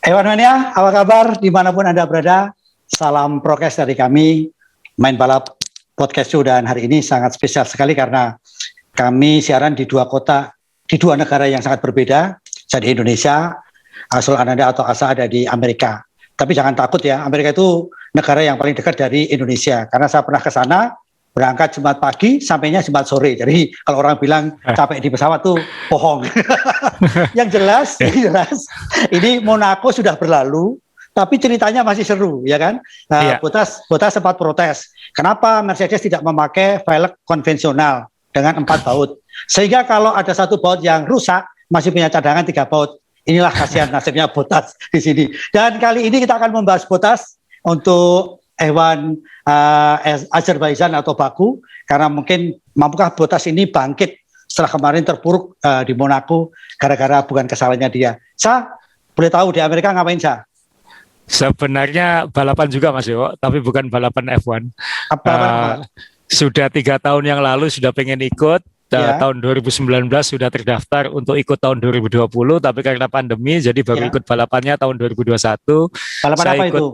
Ewan Mania, apa kabar dimanapun Anda berada? Salam prokes dari kami, Main Balap Podcast Show, dan hari ini sangat spesial sekali karena kami siaran di dua kota, di dua negara yang sangat berbeda. Saya di Indonesia, Asul Ananda atau Asa ada di Amerika. Tapi jangan takut ya, Amerika itu negara yang paling dekat dari Indonesia. Karena saya pernah ke sana, berangkat Jumat pagi, sampainya Jumat sore. Jadi kalau orang bilang capek di pesawat tuh bohong. Yang jelas, ini Monaco sudah berlalu, tapi ceritanya masih seru, ya kan? Iya, Bottas sempat protes. Kenapa Mercedes tidak memakai velg konvensional dengan 4 baut? Sehingga kalau ada satu baut yang rusak, masih punya cadangan 3 baut. Inilah kasihan nasibnya Bottas di sini. Dan kali ini kita akan membahas Bottas untuk F1 Azerbaijan atau Baku, karena mungkin mampukah Bottas ini bangkit setelah kemarin terpuruk di Monaco gara-gara bukan kesalahannya dia. Boleh tahu di Amerika ngapain, sebenarnya balapan juga Mas Yo, tapi bukan balapan F1. Balapan apa? Sudah 3 tahun yang lalu sudah pengen ikut. Ya, Tahun 2019 sudah terdaftar untuk ikut tahun 2020, tapi karena pandemi jadi baru ya. ikut balapannya tahun 2021. Balapan Saya apa ikut itu?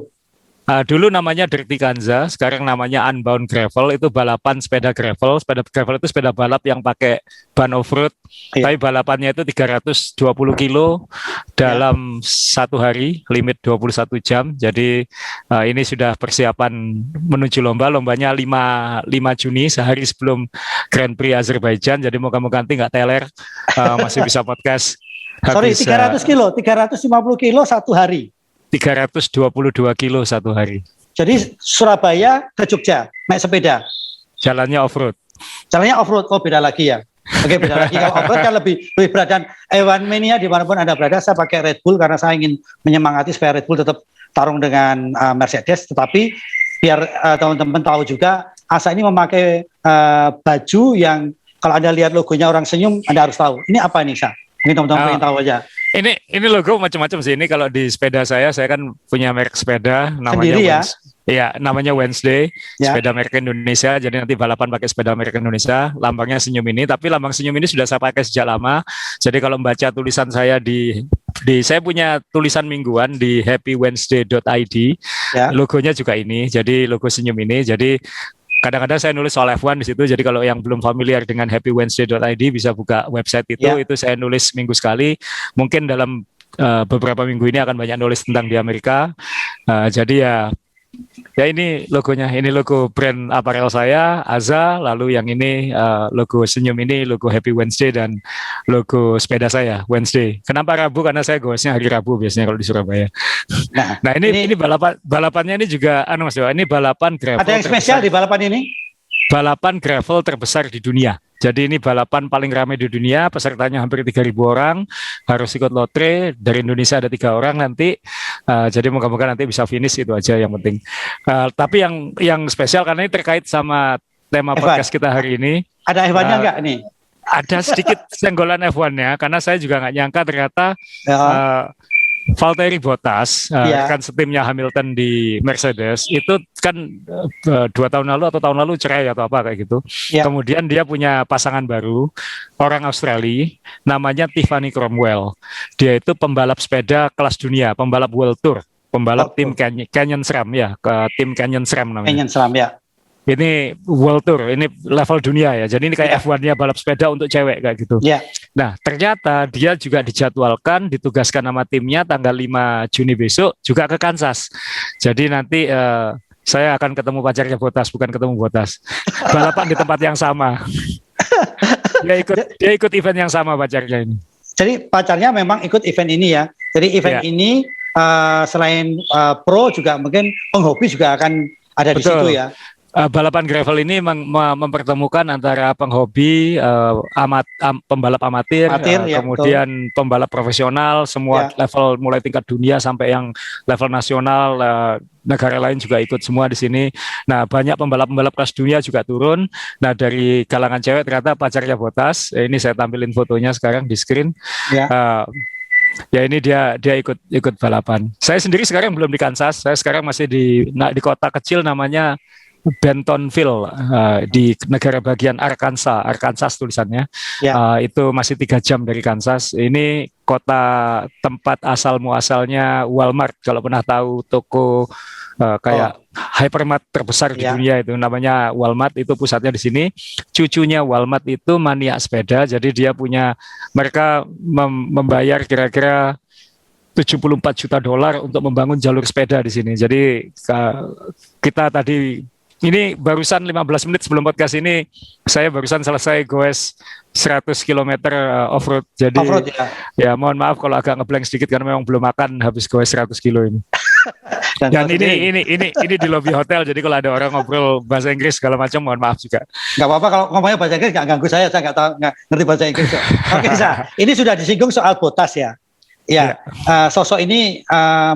dulu namanya Dirty Kanza, sekarang namanya Unbound Gravel. Itu balapan sepeda gravel. Sepeda gravel itu sepeda balap yang pakai ban off-road. Ya, Tapi balapannya itu 320 kilo ya. dalam 1 hari, limit 21 jam. Jadi ini sudah persiapan menuju lomba. Lombanya 5 Juni, sehari sebelum Grand Prix Azerbaijan. Jadi moga-moga nanti nggak teler, masih bisa podcast Sorry, habis 300 kilo, 350 kilo 1 hari. 322 kilo 1 hari. Jadi Surabaya ke Jogja naik sepeda. Jalannya off-road. Jalannya off-road, oh beda lagi ya. Oke, beda lagi. Kalau off-road kan lebih berat. Dan Ewan Mania dimanapun Anda berada, saya pakai Red Bull karena saya ingin menyemangati supaya Red Bull tetap tarung dengan Mercedes. Tetapi biar teman-teman tahu juga, Asa ini memakai baju yang kalau Anda lihat logonya orang senyum, Anda harus tahu. Ini apa nih, Sa? Mungkin teman-teman Uh, pengen tahu aja. ini logo macam-macam sih. Ini kalau di sepeda saya kan punya merek sepeda namanya Sendiri ya, namanya Wednesday, ya, sepeda merek Indonesia. Jadi nanti balapan pakai sepeda merek Indonesia, lambangnya senyum ini. Tapi lambang senyum ini sudah saya pakai sejak lama. Jadi kalau membaca tulisan saya di saya punya tulisan mingguan di happywednesday.id. ya, Logonya juga ini. Jadi logo senyum ini. Jadi kadang-kadang saya nulis soal F1 di situ. Jadi kalau yang belum familiar dengan happywednesday.id bisa buka website itu. ya. Itu saya nulis minggu sekali. Mungkin dalam beberapa minggu ini akan banyak nulis tentang di Amerika. Jadi ya ini logonya. Ini logo brand apparel saya, Aza. Lalu yang ini logo senyum ini, logo Happy Wednesday, dan logo sepeda saya, Wednesday. Kenapa Rabu? Karena saya goesnya hari Rabu biasanya kalau di Surabaya. Nah, Nah ini ini balapannya ini juga, Mas Dewa, ini balapan ada gravel yang spesial terbesar. di balapan ini? Balapan gravel terbesar di dunia. Jadi ini balapan paling ramai di dunia, pesertanya hampir 3.000 orang, harus ikut lotre, dari Indonesia ada 3 orang nanti. Jadi moga-moga nanti bisa finish, itu aja yang penting. Tapi yang spesial karena ini terkait sama tema F1. podcast kita hari ini, Ada F1-nya uh, enggak nih? ada sedikit senggolan F1-nya, karena saya juga nggak nyangka ternyata Ya, uh, Valtteri Bottas, ya, kan setimnya Hamilton di Mercedes, itu kan 2 tahun lalu atau tahun lalu cerai atau apa kayak gitu. ya. Kemudian dia punya pasangan baru, orang Australia, namanya Tiffany Cromwell. Dia itu pembalap sepeda kelas dunia, pembalap World Tour, pembalap tim Oh, Canyon SRAM ya, ke tim Canyon SRAM namanya. pengen selam ya. Ini World Tour, ini level dunia ya. Jadi ini kayak Ya, F1-nya balap sepeda untuk cewek kayak gitu. ya. Nah, ternyata dia juga dijadwalkan, ditugaskan sama timnya tanggal 5 Juni besok juga ke Kansas. Jadi nanti saya akan ketemu pacarnya Bottas, bukan ketemu Bottas. Balapan di tempat yang sama. Dia ikut event yang sama pacarnya ini. Jadi pacarnya memang ikut event ini ya. Jadi event Ya, ini selain pro juga mungkin penghobi juga akan ada di situ betul. ya. Balapan gravel ini mempertemukan antara penghobi, pembalap amatir, Amatir ya, betul. kemudian pembalap profesional, semua Ya, level mulai tingkat dunia sampai yang level nasional, negara lain juga ikut semua di sini. Nah, banyak pembalap-pembalap kelas dunia juga turun. Nah, dari kalangan cewek ternyata pacarnya Bottas. Ini saya tampilin fotonya sekarang di screen. ya. Eh, Ya ini dia ikut balapan. Saya sendiri sekarang belum di Kansas. Saya sekarang masih di kota kecil namanya Bentonville di negara bagian Arkansas tulisannya. Ya. Itu masih 3 jam dari Kansas. Ini kota tempat asal muasalnya Walmart. Kalau pernah tahu toko kayak hypermart terbesar di dunia itu namanya Walmart, itu pusatnya di sini. Cucunya Walmart itu maniak sepeda, jadi mereka membayar kira-kira $74 juta untuk membangun jalur sepeda di sini. Jadi kita tadi ini barusan 15 menit sebelum podcast ini saya barusan selesai goes 100 km off-road. Jadi ya mohon maaf kalau agak ngeblank sedikit karena memang belum makan habis goes 100 kilo ini. Dan ini di lobi hotel, jadi kalau ada orang ngobrol bahasa Inggris segala macam mohon maaf juga. Nggak apa-apa kalau ngomongnya bahasa Inggris, nggak ganggu saya nggak ngerti bahasa Inggris. Oke, ini sudah disinggung soal Bottas ya. Ya, sosok ini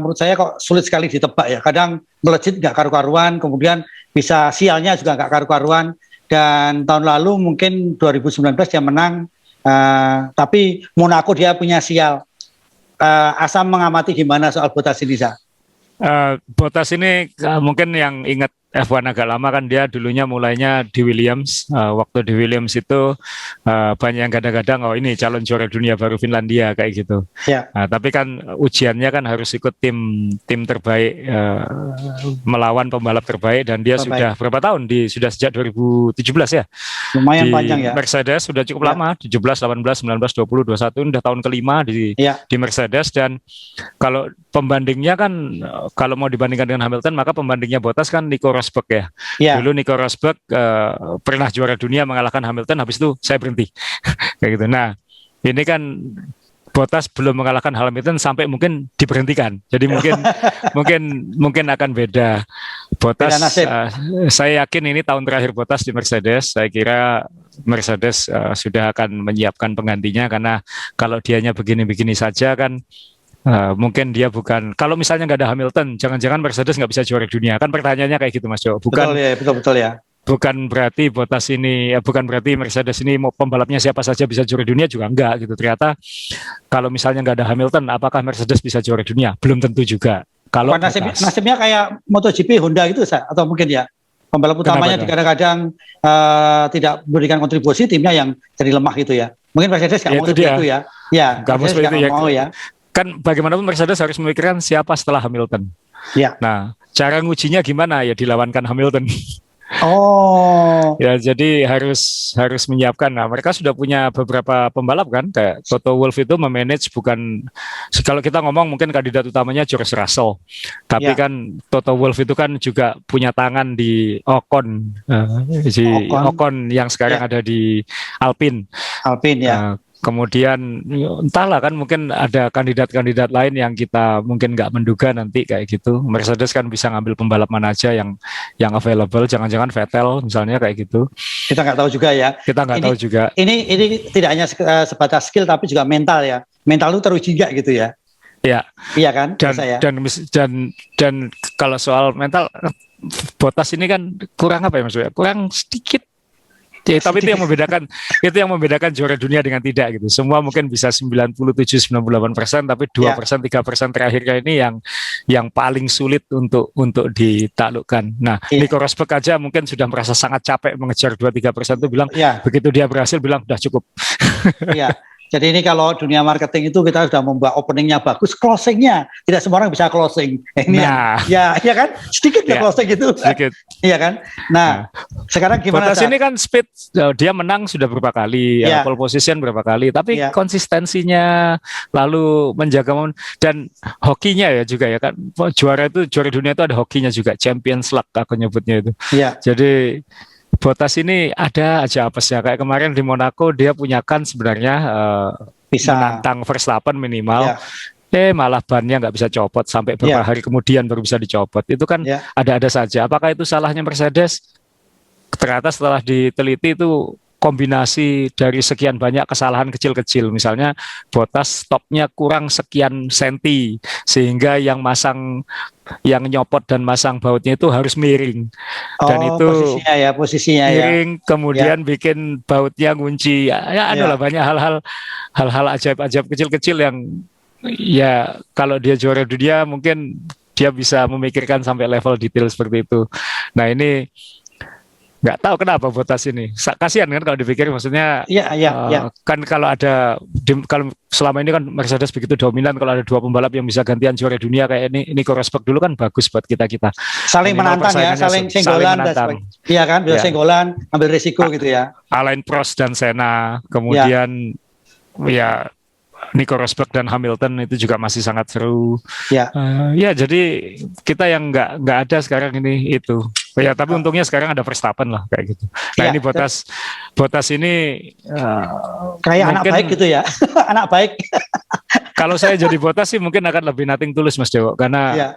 menurut saya kok sulit sekali ditebak ya. Kadang melejit nggak karu-karuan, kemudian bisa sialnya juga nggak karu-karuan. Dan tahun lalu mungkin 2019 dia menang, tapi Monaco dia punya sial. Asam mengamati gimana soal Bottas ini, Sa? Bottas ini mungkin yang ingat F1 agak lama kan, dia dulunya mulainya di Williams. Waktu di Williams itu banyak yang kadang-kadang ini calon juara dunia baru Finlandia kayak gitu. Tapi kan ujiannya kan harus ikut tim terbaik, melawan pembalap terbaik, dan dia sudah berapa tahun? Sudah sejak 2017 ya. Lumayan panjang ya. Mercedes sudah cukup lama, 17, 18, 19, 20, 21, udah tahun kelima di Mercedes. Dan kalau pembandingnya kan, kalau mau dibandingkan dengan Hamilton, maka pembandingnya Bottas kan Nico Rosberg ya. Dulu Nico Rosberg pernah juara dunia mengalahkan Hamilton, habis itu saya berhenti. Kayak gitu. Nah, ini kan Bottas belum mengalahkan Hamilton sampai mungkin diberhentikan. Jadi mungkin akan beda. Bottas, saya yakin ini tahun terakhir Bottas di Mercedes. Saya kira Mercedes sudah akan menyiapkan penggantinya, karena kalau dianya begini-begini saja kan, mungkin dia bukan, kalau misalnya nggak ada Hamilton, jangan-jangan Mercedes nggak bisa juara dunia, kan pertanyaannya kayak gitu, Mas Jo. Betul ya. Bukan berarti Bottas ini, bukan berarti Mercedes ini mau pembalapnya siapa saja bisa juara dunia, juga enggak gitu. Ternyata kalau misalnya nggak ada Hamilton, apakah Mercedes bisa juara dunia? Belum tentu juga. Kalau nasibnya kayak MotoGP Honda gitu, atau mungkin ya pembalap utamanya kadang-kadang tidak memberikan kontribusi, timnya yang jadi lemah gitu ya. Mungkin Mercedes nggak mau seperti itu ya. Nggak mau ya. Kan bagaimanapun Mercedes harus memikirkan siapa setelah Hamilton. Nah, cara ngujinya gimana? Ya dilawankan Hamilton. Ya, jadi harus menyiapkan. Nah, mereka sudah punya beberapa pembalap kan, kayak Toto Wolff itu memanage, bukan, kalau kita ngomong mungkin kandidat utamanya George Russell, tapi kan Toto Wolff itu kan juga punya tangan di Ocon, Ocon yang sekarang ada di Alpine ya. Kemudian entahlah kan, mungkin ada kandidat-kandidat lain yang kita mungkin nggak menduga nanti kayak gitu. Mercedes kan bisa ngambil pembalap mana aja yang available, jangan-jangan Vettel misalnya kayak gitu. Kita nggak tahu juga ya. Tahu juga. Ini tidak hanya sebatas skill tapi juga mental ya. Mental itu teruji juga gitu ya. Iya kan? Dan kalau soal mental, Bottas ini kan kurang apa ya Mas? Kurang sedikit. Ya, tapi itu yang membedakan juara dunia dengan tidak gitu. Semua mungkin bisa 97-98%, tapi 2%, 3% terakhirnya ini yang paling sulit untuk ditaklukkan. Nah, Nico Rosberg aja mungkin sudah merasa sangat capek mengejar 2-3% itu, bilang begitu dia berhasil bilang udah cukup. Iya. Jadi ini kalau dunia marketing itu kita sudah membuat openingnya bagus, closingnya tidak semua orang bisa closing. Ini ya kan, sedikit closing gitu. Sedikit. Iya kan. Nah, sekarang gimana? Bottas ini kan speed, dia menang sudah berapa kali, pole position berapa kali, tapi konsistensinya, lalu menjaga dan hokinya ya juga ya kan. Juara dunia itu ada hokinya juga, Champions Luck aku nyebutnya itu. Jadi Bottas ini ada aja apesnya, kayak kemarin di Monaco dia punya kan sebenarnya bisa menantang Verstappen minimal, malah bannya nggak bisa copot sampai beberapa hari kemudian baru bisa dicopot. Itu kan ada-ada saja. Apakah itu salahnya Mercedes? Ternyata setelah diteliti itu kombinasi dari sekian banyak kesalahan kecil-kecil. Misalnya Bottas stopnya kurang sekian senti, sehingga yang nyopot dan masang bautnya itu harus miring. Dan itu posisinya miring, kemudian bikin bautnya ngunci. Adalah banyak hal-hal ajaib-ajaib kecil-kecil yang ya kalau dia juara dunia mungkin dia bisa memikirkan sampai level detail seperti itu. Nah, ini nggak tahu kenapa Bottas ini. Kasihan kan kalau dipikir, maksudnya Iya, iya, iya. kan kalau kalau selama ini kan Mercedes begitu dominan, kalau ada dua pembalap yang bisa gantian juara dunia kayak ini Nico Rosberg dulu kan bagus buat kita. Saling Minimal menantang ya, persaingannya saling saling senggolan dan menantang. sebagainya. Iya kan, bisa Ya. senggolan, ambil risiko gitu ya. Alain Prost dan Senna, kemudian ya Nico Rosberg dan Hamilton itu juga masih sangat seru. Ya. Ya, jadi kita yang nggak ada sekarang ini itu. Ya, tapi untungnya sekarang ada Verstappen lah kayak gitu. Nah, Ya, ini Bottas ini kayak anak mungkin baik gitu ya. Anak baik. kalau saya jadi Bottas sih mungkin akan lebih nothing tulus Mas Dewo, karena Ya.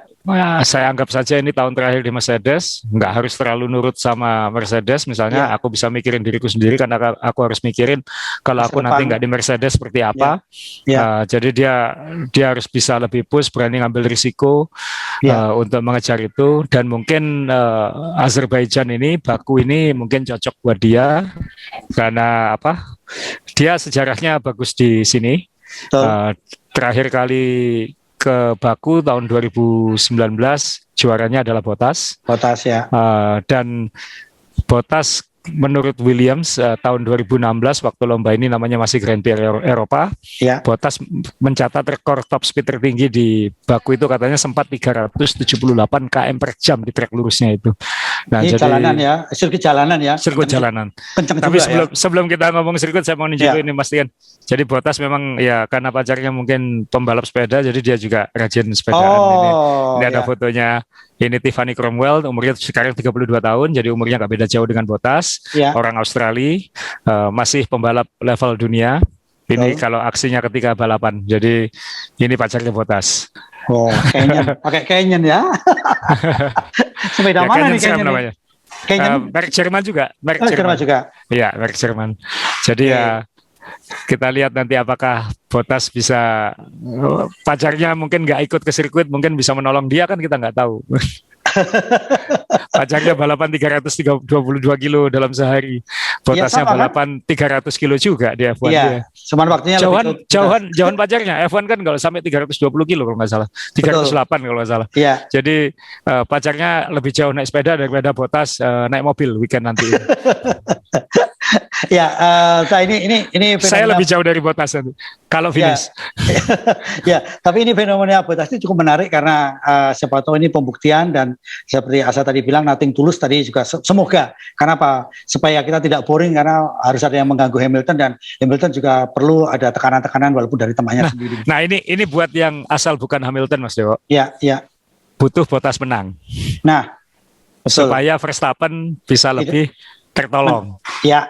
saya anggap saja ini tahun terakhir di Mercedes, nggak harus terlalu nurut sama Mercedes. Misalnya aku bisa mikirin diriku sendiri, karena aku harus mikirin kalau aku nanti nggak di Mercedes seperti apa. Jadi dia harus bisa lebih push, berani ngambil risiko untuk mengejar itu. Dan mungkin Azerbaijan ini, Baku ini mungkin cocok buat dia, karena apa? Dia sejarahnya bagus di sini. Terakhir kali ke Baku tahun 2019 juaranya adalah Bottas. Bottas ya. Dan Bottas menurut Williams tahun 2016 waktu lomba ini namanya masih Grand Prix Eropa, Bottas mencatat rekor top speed tertinggi di Baku itu katanya sempat 378 km per jam di trek lurusnya itu. Nah, ini jadi jalanan ya, sirkuit jalanan ya. Sirkuit jalanan. Kencang Tapi juga, sebelum kita ngomong sirkuit, saya mau nunjukin ini pastikan. Jadi Bottas memang ya karena pacarnya mungkin pembalap sepeda, jadi dia juga rajin sepedaan. Ini ada fotonya. Ini Tiffany Cromwell, umurnya sekarang 32 tahun, jadi umurnya nggak beda jauh dengan Bottas. Orang Australia, masih pembalap level dunia. Ini kalau aksinya ketika balapan. Jadi ini pacarnya Bottas. Oh, Canyon. Pakai Canyon ya. Sepeda mana nih Canyon namanya? Merek Jerman juga. Merek Jerman juga. Iya, merek Jerman. Jadi ya kita lihat nanti apakah Bottas bisa, pacarnya mungkin nggak ikut ke sirkuit, mungkin bisa menolong dia, kan kita nggak tahu. Pacarnya balapan 322 kilo dalam sehari. Bottasnya balapan 300 kilo juga di F1. Iya, cuman waktunya jauhan pacarnya. F1 kan kalau sampai 320 kilo kalau nggak salah. 308 kalau nggak salah. Iya. Jadi pacarnya lebih jauh naik sepeda daripada Bottas naik mobil weekend nanti. Ya, ini saya lebih jauh dari Bottas nanti kalau finish. Ya, tapi ini fenomena Bottas ini cukup menarik karena siapa tahu ini pembuktian, dan seperti Asa tadi bilang nothing tulus tadi juga, semoga, karena apa, supaya kita tidak boring, karena harus ada yang mengganggu Hamilton, dan Hamilton juga perlu ada tekanan-tekanan walaupun dari temannya sendiri. Nah, ini buat yang asal bukan Hamilton, Mas Dewo. Ya. Butuh Bottas menang. Nah, betul. Supaya Verstappen bisa lebih tertolong. Ya,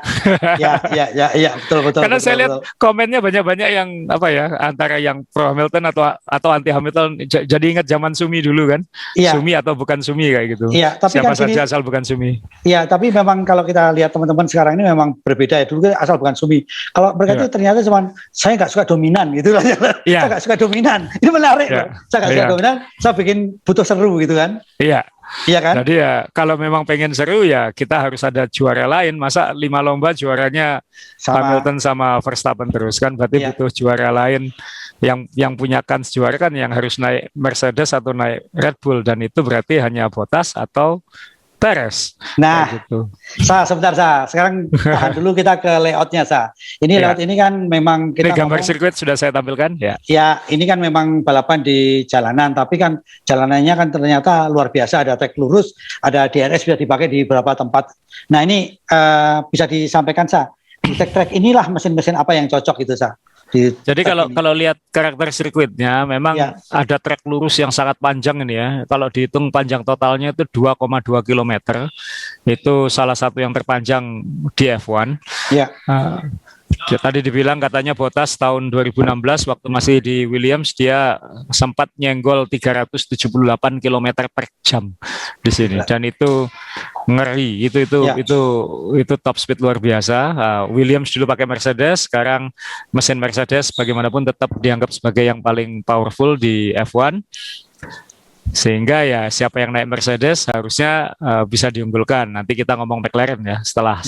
betul. Karena saya lihat komennya banyak yang apa ya, antara yang pro Hamilton atau anti Hamilton. Jadi ingat zaman Sumi dulu kan, Sumi atau bukan Sumi kayak gitu. Tapi siapa kan saja asal bukan Sumi. Iya, tapi memang kalau kita lihat teman-teman sekarang ini memang berbeda ya. Dulu kan asal bukan Sumi. Kalau mereka itu ternyata cuman saya nggak suka dominan gitu lah. Saya nggak suka dominan. Ini menarik loh. Saya nggak suka dominan. Saya bikin butuh seru gitu kan. Iya kan? Jadi ya kalau memang pengen seru ya kita harus ada juara lain. Masa 5 lomba juaranya Hamilton sama Verstappen terus kan? Berarti butuh juara lain yang punya kans juara kan, yang harus naik Mercedes atau naik Red Bull, dan itu berarti hanya Bottas atau Perez. Nah, gitu. Sebentar sekarang tahan dulu, kita ke layoutnya Ini layout ini kan memang kita ini gambar sirkuit sudah saya tampilkan ya. Ya, ini kan memang balapan di jalanan, tapi kan jalanannya kan ternyata luar biasa, ada trek lurus, ada DRS bisa dipakai di beberapa tempat. Nah, ini bisa disampaikan di trek inilah mesin-mesin apa yang cocok gitu Jadi kalau lihat karakter sirkuitnya, memang ada trek lurus yang sangat panjang ini ya. Kalau dihitung panjang totalnya itu 2,2 km. Itu salah satu yang terpanjang di F1. Ya. Tadi dibilang katanya Bottas tahun 2016 waktu masih di Williams dia sempat nyenggol 378 km per jam di sini, dan itu ngeri. Itu top speed luar biasa. Williams dulu pakai Mercedes, sekarang mesin Mercedes bagaimanapun tetap dianggap sebagai yang paling powerful di F1. Sehingga ya siapa yang naik Mercedes harusnya bisa diunggulkan. Nanti kita ngomong McLaren ya setelah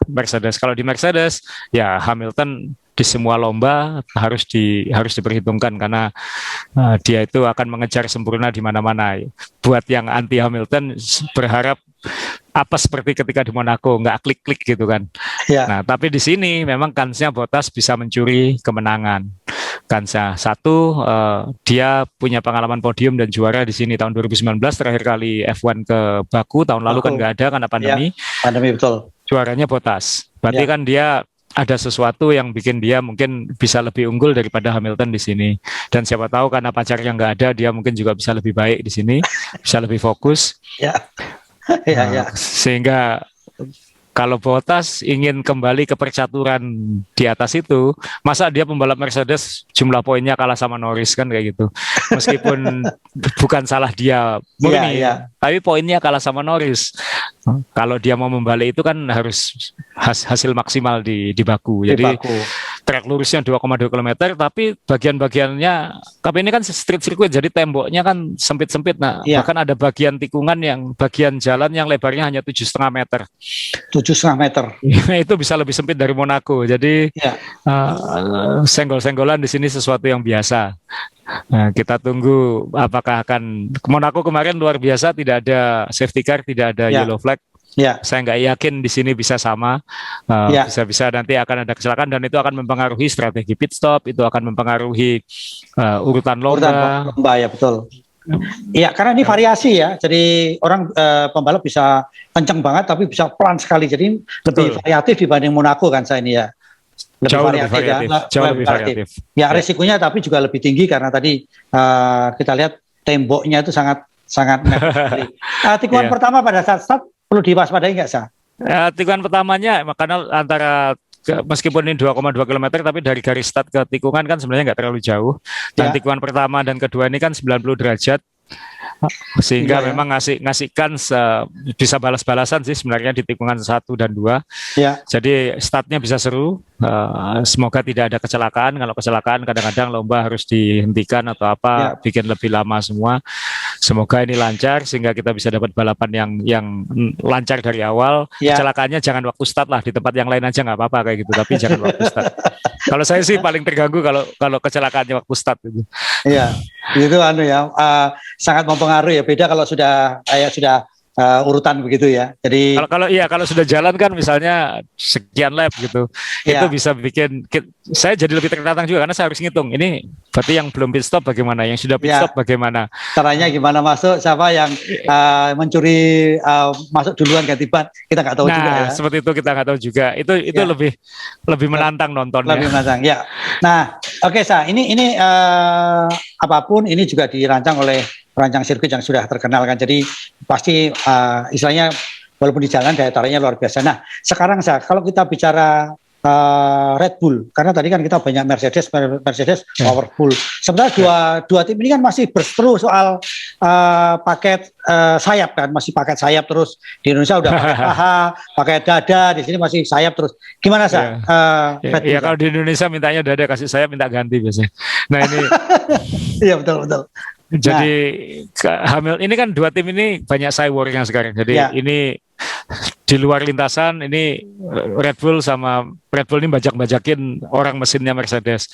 Mercedes. Kalau di Mercedes ya Hamilton di semua lomba harus diperhitungkan, karena dia itu akan mengejar sempurna di mana-mana. Buat yang anti Hamilton berharap apa seperti ketika di Monaco, nggak klik-klik gitu kan. Ya. Nah, tapi di sini memang kansnya Bottas bisa mencuri kemenangan. Kansnya satu, dia punya pengalaman podium dan juara di sini tahun 2019, terakhir kali F1 ke Baku, tahun lalu kan nggak ada karena pandemi. Ya, pandemi betul. Juaranya Bottas. Berarti kan dia ada sesuatu yang bikin dia mungkin bisa lebih unggul daripada Hamilton di sini. Dan siapa tahu karena pacarnya nggak ada, dia mungkin juga bisa lebih baik di sini, bisa lebih fokus. Ya. Ya. Sehingga kalau Bottas ingin kembali ke percaturan di atas itu, masa dia pembalap Mercedes jumlah poinnya kalah sama Norris kan kayak gitu. Meskipun bukan salah dia murni, tapi poinnya kalah sama Norris. Kalau dia mau membalik itu kan harus hasil maksimal di Baku. Jadi trek lurusnya 2,2 km, tapi bagian-bagiannya, tapi ini kan street circuit, jadi temboknya kan sempit-sempit. Nah, bahkan ada bagian tikungan bagian jalan yang lebarnya hanya 7,5 meter. 7,5 meter. Itu bisa lebih sempit dari Monaco. Jadi senggol-senggolan di sini sesuatu yang biasa. Nah, kita tunggu apakah akan Monaco kemarin luar biasa, tidak ada safety car, tidak ada yellow flag. Saya nggak yakin di sini bisa sama, bisa-bisa nanti akan ada kecelakaan dan itu akan mempengaruhi strategi pit stop, itu akan mempengaruhi urutan lomba. Ya betul. Iya, karena ini variasi ya, jadi orang pembalap bisa kenceng banget tapi bisa pelan sekali, jadi lebih variatif dibanding Monaco kan saya ini ya. Jauh lebih variatif. Ya, risikonya tapi juga lebih tinggi karena tadi kita lihat temboknya itu sangat mepet. Tikungan pertama pada saat start perlu diwaspadai nggak, Sa? Tikungan pertamanya karena antara meskipun ini 2,2 km tapi dari garis start ke tikungan kan sebenarnya nggak terlalu jauh. Dan tikungan pertama dan kedua ini kan 90 derajat. Sehingga memang ngasihkan bisa balas-balasan sih sebenarnya di tikungan 1 dan 2. Jadi startnya bisa seru. Semoga tidak ada kecelakaan. Kalau kecelakaan kadang-kadang lomba harus dihentikan atau apa, bikin lebih lama semua. Semoga ini lancar sehingga kita bisa dapat balapan yang lancar dari awal. Kecelakaannya jangan waktu start lah, di tempat yang lain aja nggak apa-apa kayak gitu, tapi jangan waktu start. Kalau saya sih paling terganggu kalau kecelakaannya waktu start gitu. Iya, itu sangat mempengaruhi ya. Beda kalau sudah urutan begitu ya. Jadi kalau sudah jalan kan misalnya sekian lap gitu, itu bisa bikin saya jadi lebih tertantang juga karena saya harus ngitung ini berarti yang belum pit stop bagaimana, yang sudah pit stop bagaimana, caranya gimana masuk, siapa yang mencuri masuk duluan ganti ban, kita nggak tahu juga ya. Seperti itu kita nggak tahu juga. Itu lebih menantang nontonnya. Lebih menantang ya. Nah, oke, Sa, ini apapun ini juga dirancang oleh perancang sirkuit yang sudah terkenal kan, jadi pasti istilahnya walaupun di jalan daya tariknya luar biasa. Nah, sekarang kalau kita bicara Red Bull, karena tadi kan kita banyak Mercedes powerful. Sebenarnya dua tim ini kan masih berseteru soal paket sayap kan, masih paket sayap terus. Di Indonesia udah pakai paha, pakai dada, di sini masih sayap terus. Gimana Sa? Ya kalau di Indonesia mintanya dada, kasih sayap minta ganti biasanya. Nah ini. Iya betul. Jadi Hamilton ini kan dua tim ini banyak cyborgnya sekarang. Jadi ini di luar lintasan ini Red Bull ini bajak-bajakin orang mesinnya Mercedes.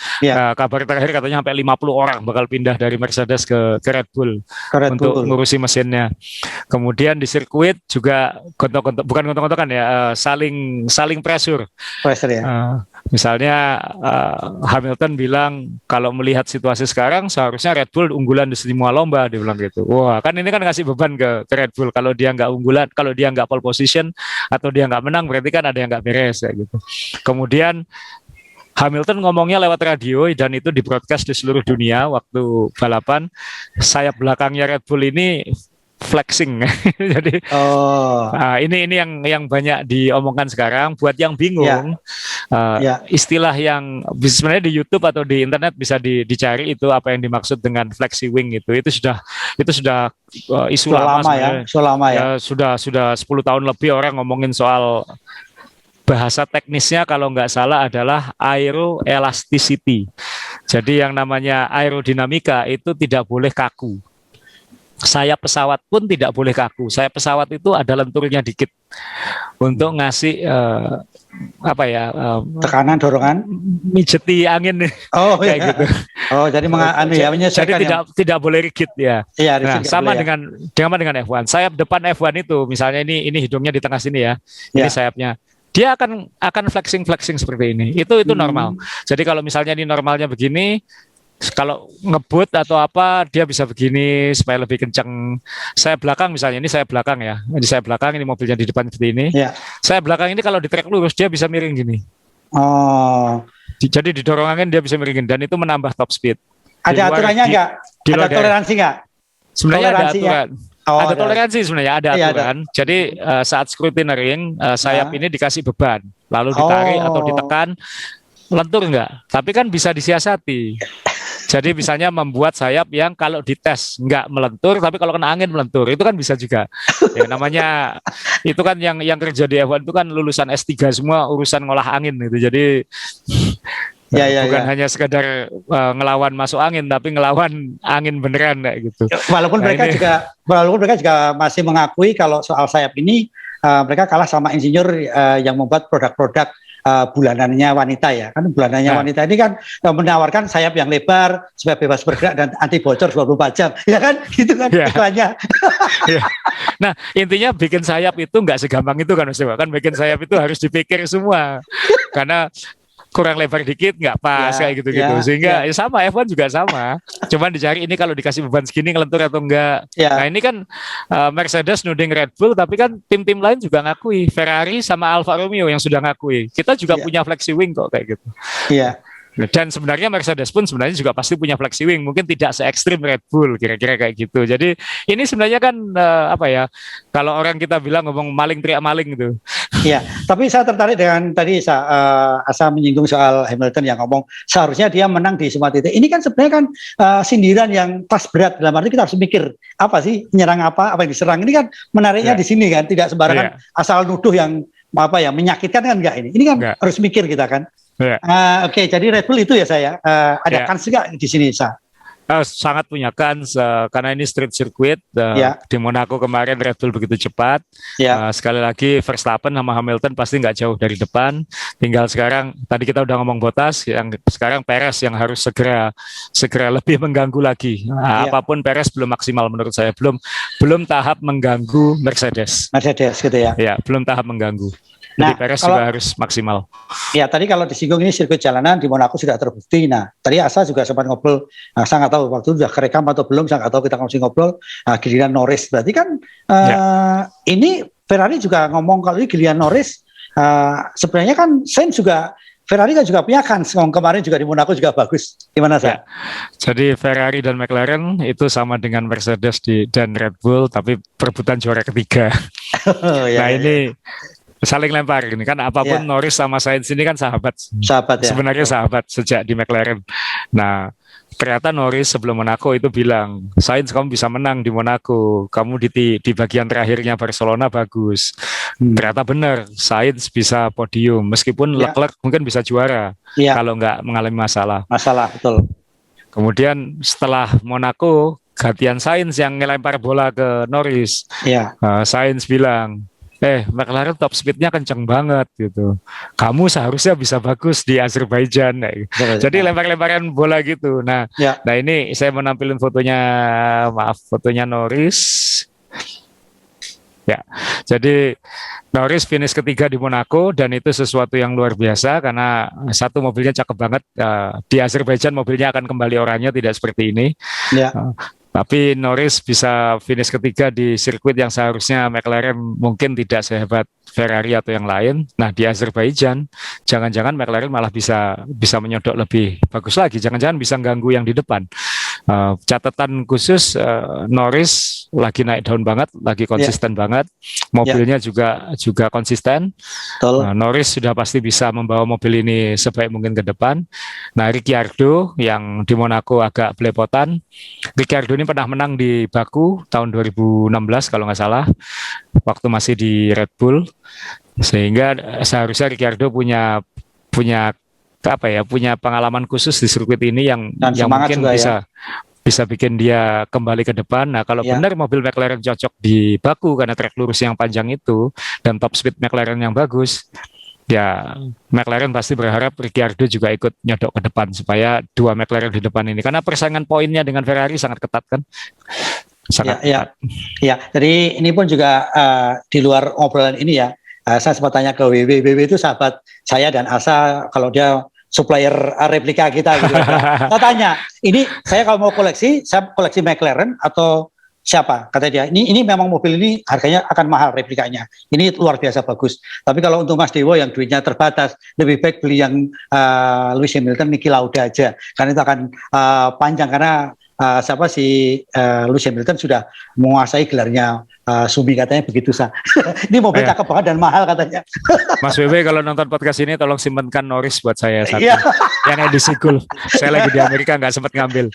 Kabar terakhir katanya sampai 50 orang bakal pindah dari Mercedes ke Red Bull untuk ngurusi mesinnya. Kemudian di sirkuit juga bukan gontok-gontokan ya, saling pressure ya. Misalnya Hamilton bilang kalau melihat situasi sekarang seharusnya Red Bull unggulan di semua lomba, dia bilang gitu. Wah, kan ini kan ngasih beban ke Red Bull, kalau dia nggak unggulan, kalau dia nggak pole position atau dia nggak menang berarti kan ada yang nggak beres kayak gitu. Kemudian Hamilton ngomongnya lewat radio dan itu di-broadcast di seluruh dunia waktu balapan. Sayap belakangnya Red Bull ini flexing. Jadi ini yang banyak diomongkan sekarang. Buat yang bingung, istilah yang sebenarnya di YouTube atau di internet bisa dicari itu apa yang dimaksud dengan flexi wing itu sudah isu lama ya. Sudah 10 tahun lebih orang ngomongin soal, bahasa teknisnya kalau nggak salah adalah aeroelasticity. Jadi yang namanya aerodinamika itu tidak boleh kaku. Sayap pesawat pun tidak boleh kaku. Sayap pesawat itu ada lenturnya dikit untuk ngasih tekanan, dorongan, mijeti angin kayak gitu. Oh, jadi Jadi menyesuaikan tidak boleh rigid ya. Iya, Nah, sama ya. dengan F1. Sayap depan F1 itu misalnya ini hidungnya di tengah sini ya. Ini Ya. sayapnya. Dia akan flexing seperti ini. Itu normal. Jadi kalau misalnya ini normalnya begini, kalau ngebut atau apa dia bisa begini supaya lebih kencang. Saya belakang misalnya, ini saya belakang ya. Ini saya belakang, ini mobilnya di depan seperti ini. Ya. Saya belakang ini kalau di trek lurus dia bisa miring gini. Oh. Jadi didorong angin dia bisa miringin dan itu menambah top speed. Ada aturannya nggak? Ada toleransi nggak? Sebenarnya ada aturan. Ada toleransi sebenarnya, ada aturan. Ada. Jadi saat scrutineering sayap ini dikasih beban, lalu ditarik atau ditekan, lentur enggak? Tapi kan bisa disiasati. Jadi misalnya membuat sayap yang kalau dites nggak melentur, tapi kalau kena angin melentur, itu kan bisa juga. Ya, namanya itu kan yang kerja di F1 itu kan lulusan S3 semua urusan ngolah angin itu. Jadi bukan hanya sekedar ngelawan masuk angin, tapi ngelawan angin beneran kayak gitu. Walaupun mereka juga masih mengakui kalau soal sayap ini mereka kalah sama insinyur yang membuat produk-produk bulanannya wanita ya. Kan bulanannya wanita ini kan menawarkan sayap yang lebar supaya bebas bergerak dan anti bocor 24 jam. Ya kan? Gitu kan iklannya. Nah, intinya bikin sayap itu nggak segampang itu kan Mas Dewa. Kan bikin sayap itu harus dipikir semua. Karena kurang lebar dikit nggak pas kayak gitu-gitu. Sehingga sama F1 juga sama. Cuman dicari ini kalau dikasih beban segini ngelentur atau enggak. Nah ini kan Mercedes nuding Red Bull, tapi kan tim-tim lain juga ngakui. Ferrari sama Alfa Romeo yang sudah ngakui. Kita juga punya flexi wing kok kayak gitu. Iya. Dan sebenarnya Mercedes pun sebenarnya juga pasti punya flexi wing, mungkin tidak se ekstrim Red Bull kira-kira kayak gitu. Jadi ini sebenarnya kan apa ya? Kalau orang kita bilang ngomong maling teriak maling gitu. Iya, tapi saya tertarik dengan tadi Asa menyinggung soal Hamilton yang ngomong seharusnya dia menang di semua titik. Ini kan sebenarnya kan sindiran yang pas berat, dalam arti kita harus mikir apa sih nyerang apa yang diserang. Ini kan menariknya di sini kan, tidak sembarangan asal nuduh yang menyakitkan kan enggak ini. Ini kan harus mikir kita kan. Oke, jadi Red Bull itu ya saya ada kans juga di sini Sa. Sangat punya kans karena ini street circuit di Monaco kemarin Red Bull begitu cepat. Sekali lagi Verstappen sama Hamilton pasti nggak jauh dari depan. Tinggal sekarang tadi kita udah ngomong Bottas, yang sekarang Perez yang harus segera lebih mengganggu lagi. Apapun Perez belum maksimal menurut saya, belum tahap mengganggu Mercedes gitu ya. Ya, belum tahap mengganggu. Jadi Perez juga harus maksimal. Ya, tadi kalau disinggung ini sirkuit jalanan di Monaco sudah terbukti. Nah, tadi Asa juga sempat ngobrol, saya nggak tahu waktu itu sudah kerekam atau belum, saya nggak tahu, kita masih ngobrol giliran Norris. Berarti kan ini Ferrari juga ngomong kalau ini giliran Norris, sebenarnya kan Sainz juga, Ferrari kan juga punya kans. Kemarin juga di Monaco juga bagus. Gimana sih? Jadi Ferrari dan McLaren itu sama dengan Mercedes dan Red Bull, tapi perebutan juara ketiga. Ini saling lempar ini kan, apapun Norris sama Sainz ini kan sahabat ya. Sebenarnya sahabat sejak di McLaren. Nah, ternyata Norris sebelum Monaco itu bilang, Sainz kamu bisa menang di Monaco, kamu di bagian terakhirnya Barcelona bagus. Ternyata benar, Sainz bisa podium meskipun Leclerc mungkin bisa juara kalau nggak mengalami masalah. Betul. Kemudian setelah Monaco gantian Sainz yang ngelempar bola ke Norris. Sainz bilang, McLaren top speednya kenceng banget gitu. Kamu seharusnya bisa bagus di Azerbaijan. Jadi lempar-lemparan bola gitu. Nah ini saya menampilkan fotonya Norris. Ya, jadi Norris finish ketiga di Monaco dan itu sesuatu yang luar biasa karena satu mobilnya cakep banget. Di Azerbaijan mobilnya akan kembali oranye, tidak seperti ini. Tapi Norris bisa finish ketiga di sirkuit yang seharusnya McLaren mungkin tidak sehebat Ferrari atau yang lain. Nah di Azerbaijan, jangan-jangan McLaren malah bisa menyodok lebih bagus lagi. Jangan-jangan bisa ganggu yang di depan. Catatan khusus, Norris lagi naik daun banget, lagi konsisten banget. Mobilnya juga konsisten. Norris sudah pasti bisa membawa mobil ini sebaik mungkin ke depan. Nah Ricciardo yang di Monaco agak belepotan. Ricciardo ini pernah menang di Baku tahun 2016 kalau nggak salah, waktu masih di Red Bull. Sehingga seharusnya Ricciardo punya pengalaman khusus di sirkuit ini yang mungkin bisa bikin dia kembali ke depan. Nah kalau benar mobil McLaren cocok di Baku karena trek lurus yang panjang itu dan top speed McLaren yang bagus, Ya, McLaren pasti berharap Ricciardo juga ikut nyodok ke depan supaya dua McLaren di depan ini. Karena persaingan poinnya dengan Ferrari sangat ketat kan? Sangat Ya, ketat. ya. Jadi ini pun juga di luar obrolan ini ya. Saya sempat tanya ke WW. WW itu sahabat saya dan Asa kalau dia supplier replika kita gitu kan. Saya tanya, ini saya kalau mau koleksi, saya koleksi McLaren atau siapa? Kata dia, ini memang mobil ini harganya akan mahal replikanya. Ini luar biasa bagus. Tapi kalau untuk Mas Dewo yang duitnya terbatas, lebih baik beli yang Lewis Hamilton, Niki Lauda aja. Karena itu akan panjang karena siapa si Lewis Hamilton sudah menguasai gelarnya Sumi katanya begitu sah. Ini mobil cakep banget dan mahal katanya. Mas Bebe kalau nonton podcast ini tolong simpenkan Norris buat saya satu. Iya. Yang edisi cool. Saya lagi di Amerika nggak sempat ngambil.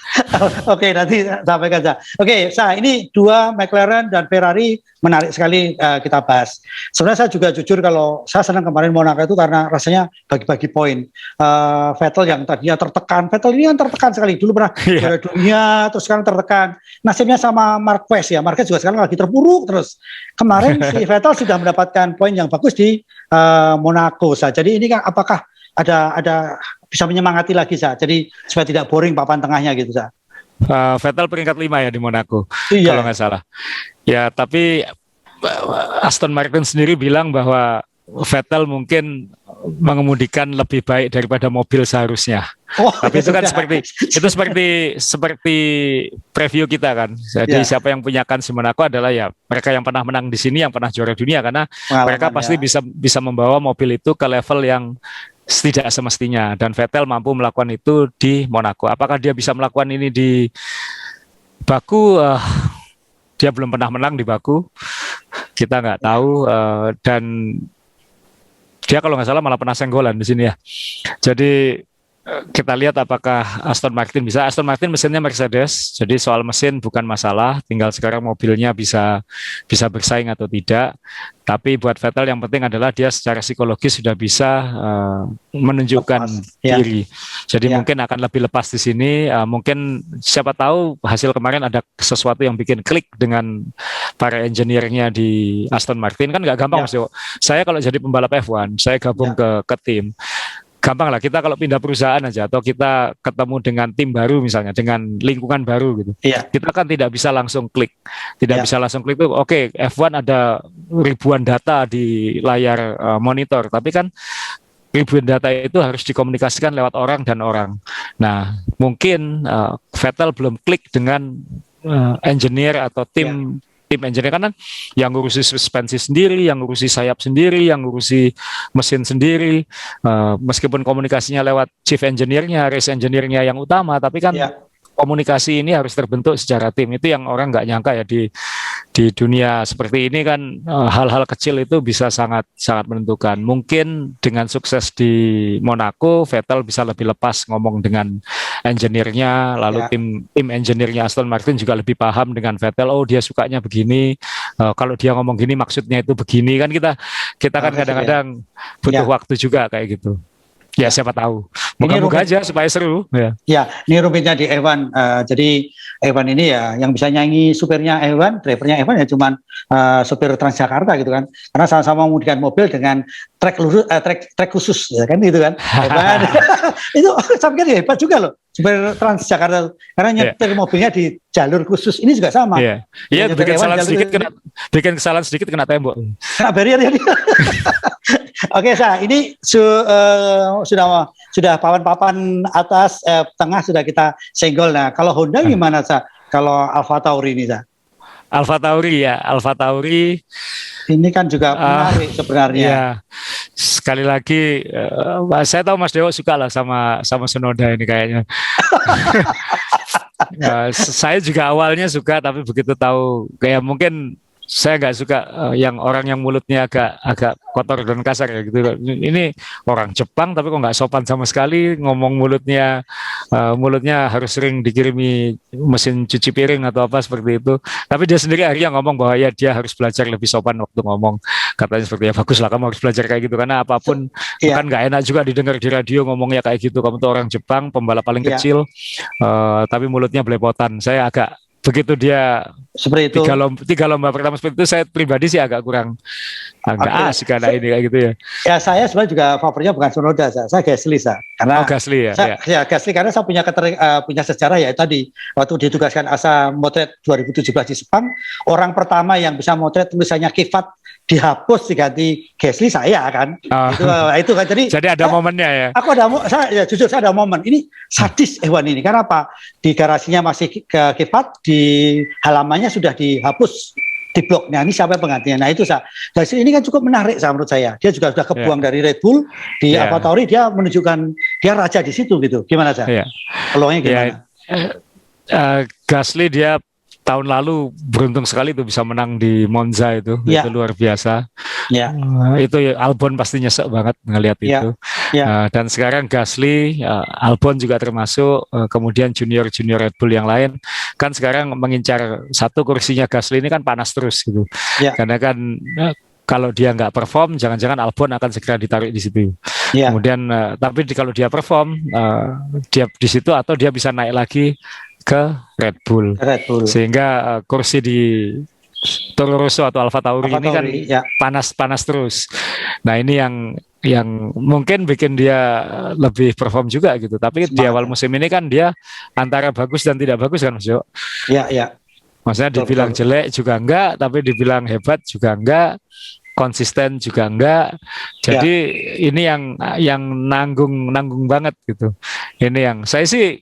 Oke, nanti sampaikan saja. Oke, ini dua McLaren dan Ferrari menarik sekali kita bahas. Sebenarnya saya juga jujur kalau saya senang kemarin Monaco itu karena rasanya bagi-bagi poin. Vettel yang tadinya tertekan, Vettel ini kan tertekan sekali. Dulu pernah juara dunia, terus sekarang tertekan. Nasibnya sama Marquez ya. Marquez juga sekarang lagi terpuruk terus. Kemarin si Vettel sudah mendapatkan poin yang bagus di Monaco. Jadi ini kan apakah ada bisa menyemangati lagi jadi supaya tidak boring papan tengahnya gitu Vettel peringkat 5 ya di Monaco, iya. Kalau nggak salah. Ya, tapi Aston Martin sendiri bilang bahwa Vettel mungkin mengemudikan lebih baik daripada mobil seharusnya. Tapi itu kan seperti preview kita kan. Jadi siapa yang punya kans di Monaco adalah ya mereka yang pernah menang di sini, yang pernah juara dunia karena mereka pasti bisa membawa mobil itu ke level yang tidak semestinya dan Vettel mampu melakukan itu di Monaco. Apakah dia bisa melakukan ini di Baku? Dia belum pernah menang di Baku. Kita nggak tahu dan dia kalau nggak salah malah pernah senggolan di sini ya. Jadi kita lihat apakah Aston Martin bisa. Aston Martin mesinnya Mercedes, jadi soal mesin bukan masalah. Tinggal sekarang mobilnya bisa bersaing atau tidak. Tapi buat Vettel yang penting adalah dia secara psikologis sudah bisa menunjukkan diri. Jadi mungkin akan lebih lepas di sini. Mungkin siapa tahu hasil kemarin ada sesuatu yang bikin klik dengan para engineer-nya di Aston Martin. Kan nggak gampang Mas Jo. Saya kalau jadi pembalap F1, saya gabung ke tim. Gampang lah, kita kalau pindah perusahaan aja atau kita ketemu dengan tim baru misalnya, dengan lingkungan baru gitu. Kita kan tidak bisa langsung klik. Bisa langsung klik itu oke, F1 ada ribuan data di layar monitor, tapi kan ribuan data itu harus dikomunikasikan lewat orang dan orang. Nah, mungkin Vettel belum klik dengan engineer atau tim engineer kan yang ngurusi suspensi sendiri, yang ngurusi sayap sendiri, yang ngurusi mesin sendiri, meskipun komunikasinya lewat chief engineer-nya, race engineer-nya yang utama, tapi kan komunikasi ini harus terbentuk secara tim. Itu yang orang nggak nyangka ya di dunia seperti ini kan hal-hal kecil itu bisa sangat menentukan. Mungkin dengan sukses di Monaco, Vettel bisa lebih lepas ngomong dengan engineer-nya, lalu tim engineer-nya Aston Martin juga lebih paham dengan Vettel. Oh, dia sukanya begini. Kalau dia ngomong gini maksudnya itu begini kan kita kan kadang-kadang butuh waktu juga kayak gitu. Ya siapa tahu. Moga-moga aja supaya seru. Ya, ini rumitnya di F1. Jadi F1 ini ya yang bisa nyanyi supirnya F1, drivernya F1 ya cuman supir Transjakarta gitu kan. Karena sama-sama mengemudikan mobil dengan trek khusus ya kan gitu kan. Itu saya pikir hebat juga loh. Supir Transjakarta karena nyetir mobilnya di jalur khusus. Ini juga sama. Iya, bikin kesalahan sedikit kena tembok. Kena barrier ya. Oke, ini sudah papan-papan atas tengah sudah kita senggol. Nah, kalau Honda gimana kalau Alfa Tauri ini Alfa Tauri ini kan juga menarik sebenarnya. Ya, sekali lagi saya tahu Mas Dewo suka lah sama Tsunoda ini kayaknya. Saya juga awalnya suka, tapi begitu tahu kayak mungkin saya nggak suka yang orang yang mulutnya agak kotor dan kasar ya gitu. Ini orang Jepang tapi kok nggak sopan sama sekali, ngomong mulutnya harus sering dikirimi mesin cuci piring atau apa seperti itu. Tapi dia sendiri akhirnya ngomong bahwa ya dia harus belajar lebih sopan waktu ngomong. Katanya seperti ya bagus lah kamu harus belajar kayak gitu karena apapun kan nggak enak juga didengar di radio ngomongnya kayak gitu. Kamu tuh orang Jepang, pembalap paling kecil, tapi mulutnya belepotan. Saya agak begitu dia seperti itu. tiga lomba pertama seperti itu, saya pribadi sih agak agak asik karena ini kayak gitu ya. Ya saya sebenarnya juga favoritnya bukan Tsunoda, saya Gasly, karena Gasly ya. Ya Gasly karena saya punya sejarah ya tadi waktu ditugaskan ASA motret 2017 di Sepang, orang pertama yang bisa motret tulisannya Kvyat dihapus diganti Gasly saya kan. Itu kan jadi ada momennya ya. Jujur saya ada momen ini sadis F1 ini karena apa? Di garasinya masih Kvyat, di halamannya sudah dihapus di bloknya, ini siapa penggantinya. Nah itu Gasly ini kan cukup menarik menurut saya. Dia juga sudah kebuang dari Red Bull di AlphaTauri, dia menunjukkan dia raja di situ gitu. Gimana peluangnya gimana? Gasly dia tahun lalu beruntung sekali itu bisa menang di Monza itu luar biasa. Itu Albon pasti nyesek banget ngelihat itu. Dan sekarang Gasly, Albon juga termasuk, kemudian junior Red Bull yang lain kan sekarang mengincar satu kursinya. Gasly ini kan panas terus gitu. Karena kan kalau dia nggak perform, jangan-jangan Albon akan segera ditarik di situ. Kemudian tapi kalau dia perform, dia di situ atau dia bisa naik lagi ke Red Bull. Sehingga kursi di Toro Rosso atau AlphaTauri ini kan panas terus. Nah ini yang mungkin bikin dia lebih perform juga gitu. Tapi di awal musim ini kan dia antara bagus dan tidak bagus kan, Mas Jo? Maksudnya dibilang jelek juga enggak, tapi dibilang hebat juga enggak, konsisten juga enggak. Jadi ini yang nanggung banget gitu. Ini yang saya sih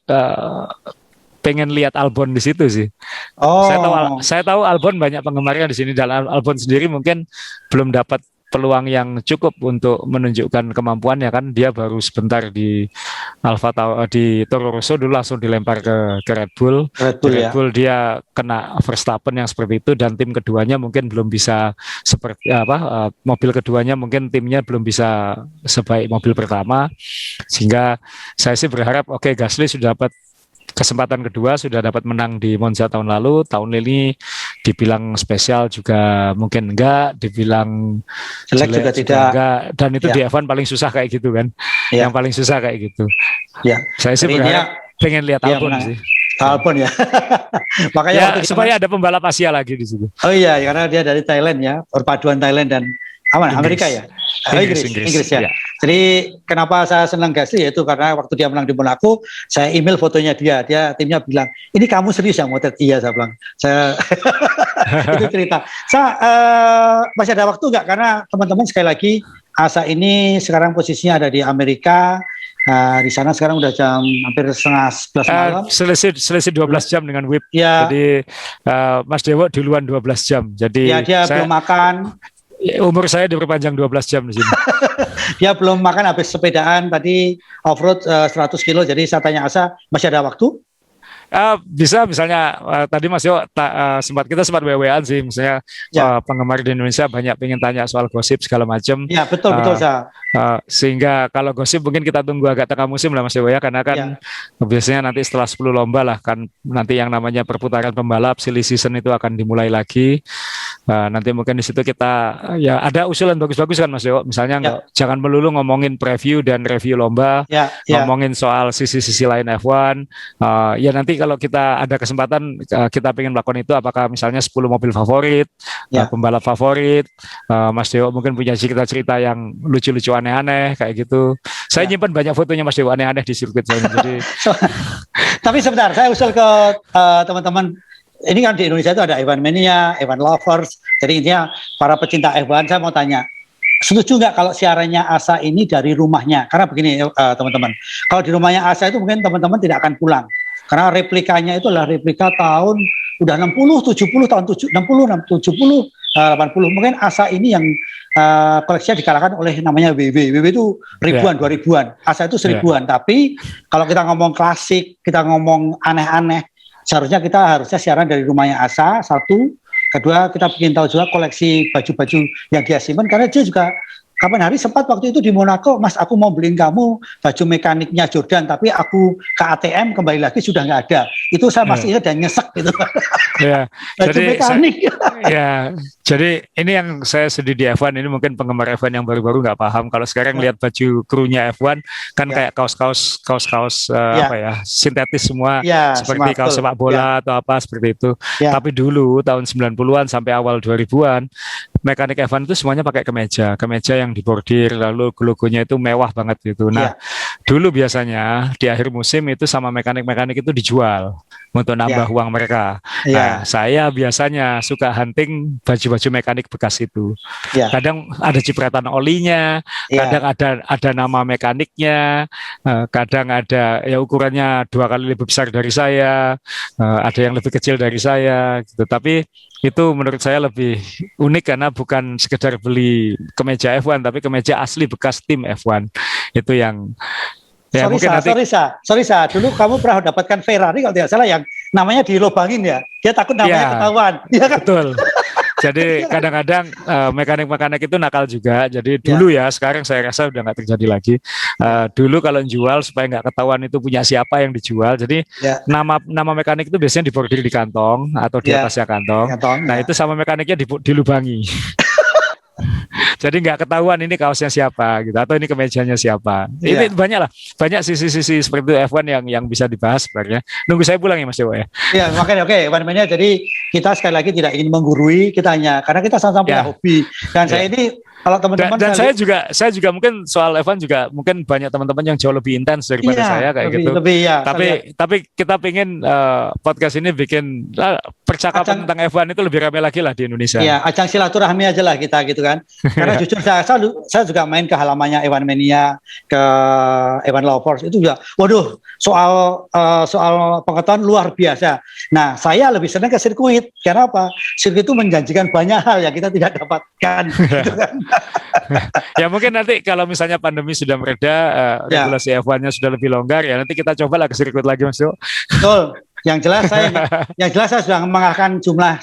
pengen lihat Albon di situ sih. Saya tahu Albon banyak penggemarnya di sini, dan Albon sendiri mungkin belum dapat peluang yang cukup untuk menunjukkan kemampuannya kan. Dia baru sebentar di di Toro Rosso dulu langsung dilempar ke Red Bull. Red Bull dia kena Verstappen yang seperti itu, dan tim keduanya mungkin belum bisa seperti mobil keduanya mungkin timnya belum bisa sebaik mobil pertama. Sehingga saya sih berharap Gasly sudah dapat kesempatan kedua, sudah dapat menang di Monza tahun lalu. Tahun ini dibilang spesial juga mungkin enggak, dibilang jelek juga tidak enggak. Dan itu di F1 paling susah kayak gitu kan. Yang paling susah kayak gitu. Saya sih berharap pengen lihat Albon sih. Albon ya. Makanya supaya ada pembalap Asia lagi di situ. Oh iya, karena dia dari Thailand ya, perpaduan Thailand dan Amerika ya. Inggris ya. Jadi kenapa saya senang Gasly yaitu karena waktu dia menang di Monaco, saya email fotonya dia timnya bilang, ini kamu serius yang motret? Iya, saya bilang. Itu cerita. Masih ada waktu nggak? Karena teman-teman sekali lagi ASA ini sekarang posisinya ada di Amerika. Di sana sekarang udah jam hampir setengah 11 malam. Selesai 12 jam dengan WIP. Jadi Mas Dewo duluan 12 jam. Jadi dia belum makan. Umur saya diperpanjang 12 jam di sini. Dia belum makan, habis sepedaan tadi off-road 100 kilo. Jadi saya tanya Asa, masih ada waktu? Bisa misalnya tadi Mas Yo kita sempat WA-an sih, misalnya penggemar di Indonesia banyak pengen tanya soal gosip segala macam. Ya betul sehingga kalau gosip mungkin kita tunggu agak tengah musim lah Mas Yo ya, karena kan biasanya nanti setelah 10 lomba lah kan nanti yang namanya perputaran pembalap silly season itu akan dimulai lagi. Nanti mungkin di situ kita ada usulan bagus-bagus kan Mas Yo, misalnya jangan melulu ngomongin preview dan review lomba, ngomongin soal sisi-sisi lain F1. Ya nanti kalau kita ada kesempatan kita pengen melakukan itu, apakah misalnya 10 mobil favorit, pembalap favorit, Mas Dewo mungkin punya cerita-cerita yang lucu-lucu aneh-aneh kayak gitu. Saya nyimpan banyak fotonya Mas Dewo aneh-aneh di sirkuit saya. Jadi tapi sebentar, saya usul ke teman-teman. Ini kan di Indonesia itu ada F1 Mania, F1 Lovers. Jadi intinya para pecinta F1, saya mau tanya, setuju nggak kalau siarannya ASA ini dari rumahnya? Karena begini teman-teman, kalau di rumahnya ASA itu mungkin teman-teman tidak akan pulang. Karena replikanya itu adalah replika tahun udah 60, 70, tahun 60, 70, 80. Mungkin ASA ini yang koleksinya dikalahkan oleh namanya WW. WW itu ribuan, 2000-an. ASA itu 1000-an. Tapi kalau kita ngomong klasik, kita ngomong aneh-aneh, seharusnya kita siaran dari rumahnya ASA, satu. Kedua, kita ingin tahu juga koleksi baju-baju yang dia simpan, karena dia juga kapan hari sempat waktu itu di Monaco, Mas, aku mau beliin kamu baju mekaniknya Jordan, tapi aku ke ATM kembali lagi sudah nggak ada. Itu saya masih ingat dan nyesek gitu. Ya, Baju jadi mekanik. ya, jadi ini yang saya sedih di F1 ini mungkin penggemar F1 yang baru-baru nggak paham. Kalau sekarang lihat baju krunya F1 kan kayak kaos-kaos apa ya, sintetis semua seperti kaos sepak bola atau apa seperti itu. Tapi dulu tahun 90-an sampai awal 2000-an mekanik F1 itu semuanya pakai kemeja yang dibordir, lalu logonya itu mewah banget gitu. Nah, dulu biasanya di akhir musim itu sama mekanik-mekanik itu dijual untuk nambah uang mereka. Nah, saya biasanya suka hunting baju-baju mekanik bekas itu. Kadang ada cipratan olinya, kadang ada nama mekaniknya, kadang ada ya ukurannya 2 kali lebih besar dari saya, ada yang lebih kecil dari saya gitu. Tapi itu menurut saya lebih unik karena bukan sekedar beli kemeja F1 tapi kemeja asli bekas tim F1. Itu yang ya, sorry Sa. Dulu kamu pernah dapatkan Ferrari kalau tidak salah yang namanya dilobangin ya. Dia takut namanya ketahuan. Ya kan? Betul. Jadi kadang-kadang mekanik-mekanik itu nakal juga. Jadi dulu sekarang saya rasa udah nggak terjadi lagi. Dulu kalau jual supaya nggak ketahuan itu punya siapa yang dijual. Jadi nama mekanik itu biasanya dibordir di kantong atau di atasnya kantong. Nah itu sama mekaniknya dilubangi. Jadi nggak ketahuan ini kaosnya siapa gitu atau ini kemejanya siapa. Ini banyak sisi-sisi seperti itu F1 yang bisa dibahas sebenarnya. Nunggu saya pulang ya Mas Dewo ya. Iya, makanya oke. Jadi kita sekali lagi tidak ingin menggurui, kita hanya karena kita sama-sama punya hobi. Dan saya ini kalau teman-teman dan saya juga mungkin soal F1 juga mungkin banyak teman-teman yang jauh lebih intens daripada saya kayak gitu. Tapi kita pengen podcast ini bikin percakapan tentang F1 itu lebih ramai lagi lah di Indonesia. Iya, ajang silaturahmi aja lah kita gitu kan. Karena jujur saya juga main ke halamannya Evan Mania, ke Evan Lovers itu juga, waduh, soal pengetahuan luar biasa. Nah, saya lebih senang ke sirkuit. Karena apa? Sirkuit itu menjanjikan banyak hal yang kita tidak dapatkan. Gitu kan. Ya mungkin nanti kalau misalnya pandemi sudah mereda, regulasi F1-nya sudah lebih longgar ya nanti kita cobalah ke sirkuit lagi Mas Dewo. Betul. Yang jelas saya sudah mengalahkan jumlah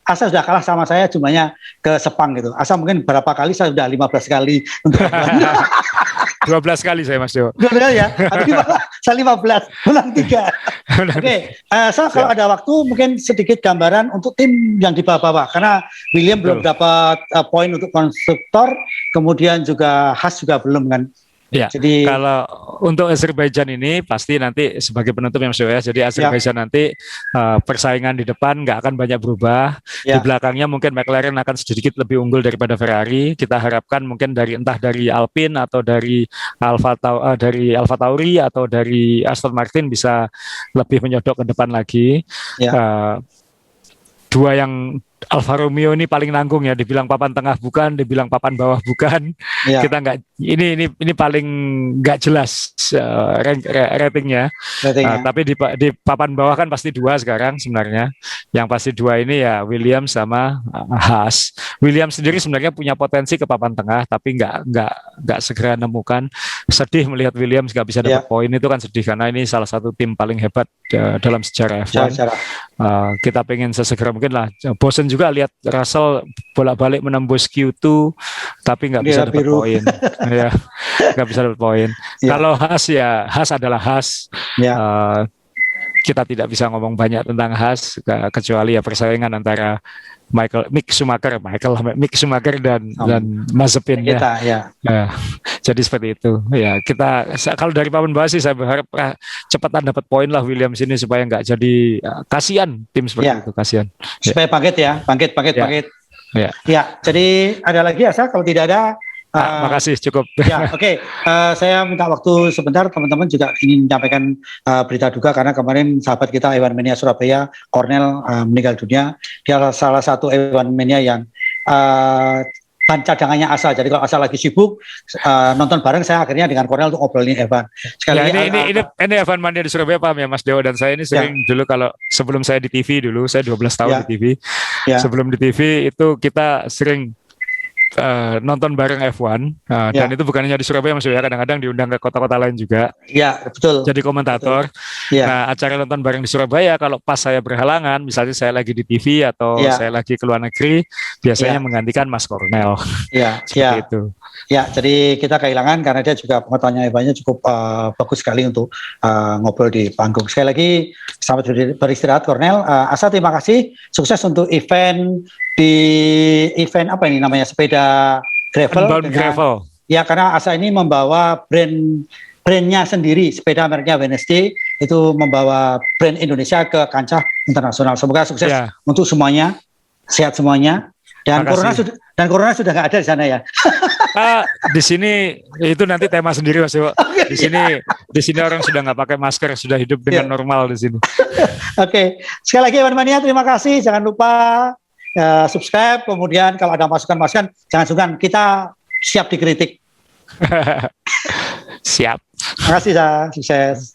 Asa sudah kalah sama saya jumlahnya ke Sepang gitu. Asa mungkin berapa kali, saya sudah 15 kali untuk 12 kali saya Mas Dewo. 12 kali ya. Saya 15, menang 3. Oke, kalau ada waktu mungkin sedikit gambaran untuk tim yang di bawah-bawah karena William belum dapat poin untuk konstruktor, kemudian juga Haas juga belum kan. Ya, jadi kalau untuk Azerbaijan ini pasti nanti sebagai penutup ya Mas Dewo ya. Jadi Azerbaijan nanti persaingan di depan nggak akan banyak berubah. Di belakangnya mungkin McLaren akan sedikit lebih unggul daripada Ferrari. Kita harapkan mungkin entah dari Alpine atau dari Alfa Tauri atau dari Aston Martin bisa lebih menyodok ke depan lagi. Dua yang Alfa Romeo ini paling nanggung ya, dibilang papan tengah bukan, dibilang papan bawah bukan. Kita nggak, ini paling nggak jelas ratingnya. Tapi di papan bawah kan pasti 2 sekarang sebenarnya. Yang pasti 2 ini ya Williams sama Haas. Williams sendiri sebenarnya punya potensi ke papan tengah, tapi nggak segera nemukan. Sedih melihat Williams nggak bisa dapat poin, itu kan sedih karena ini salah satu tim paling hebat dalam sejarah F1. Kita pengen sesegera mungkin lah. Bosen juga lihat Russell bolak-balik menembus Q2 tapi nggak bisa dapat poin. Ya, nggak bisa dapat poin. Kalau Haas adalah Haas. Kita tidak bisa ngomong banyak tentang Haas kecuali ya persaingan antara Mick Schumacher dan Mazepin ya. Jadi seperti itu ya. Kita kalau dari papan bawah sih saya berharap cepatan dapat poin lah Williams ini supaya nggak jadi kasihan tim seperti itu, kasihan supaya bangkit. Ya, jadi ada lagi ya kalau tidak ada. Makasih cukup. Oke. Saya minta waktu sebentar, teman-teman juga ingin menyampaikan berita duka karena kemarin sahabat kita Evan Mania Surabaya, Cornel meninggal dunia. Dia salah satu Evan Mania yang ban cadangannya Asa. Jadi kalau Asa lagi sibuk nonton bareng, saya akhirnya dengan Cornel untuk ngobrolin Evan. Ini Evan Mania di Surabaya paham ya Mas Dewo, dan saya ini sering dulu kalau sebelum saya di TV dulu, saya 12 tahun di TV. Sebelum di TV itu kita sering nonton bareng F1 Ya. dan itu bukan hanya di Surabaya Mas ya, kadang-kadang diundang ke kota-kota lain juga Ya, betul. jadi komentator. Ya. Nah, acara nonton bareng di Surabaya kalau pas saya berhalangan, misalnya saya lagi di TV atau Ya. saya lagi ke luar negeri, biasanya Ya. menggantikan Mas Cornel. Ya, Seperti ya. itu. Ya, jadi kita kehilangan karena dia juga pengetahuannya Evannya cukup bagus sekali untuk ngobrol di panggung. Sekali lagi selamat beristirahat Cornel. Asa terima kasih, sukses untuk event apa ini namanya, sepeda gravel. Unbound Gravel. Ya, karena Asa ini membawa brandnya sendiri, sepeda mereknya WNSD itu membawa brand Indonesia ke kancah internasional. Semoga sukses untuk semuanya, sehat semuanya. Dan corona sudah nggak ada di sana ya. Di sini itu nanti tema sendiri Mas Iwo. Di sini orang sudah nggak pakai masker, sudah hidup dengan normal di sini. Oke. Sekali lagi Evan Mania terima kasih. Jangan lupa subscribe. Kemudian kalau ada masukan-masukan jangan sungkan, kita siap dikritik. Siap. Terima kasih, sukses.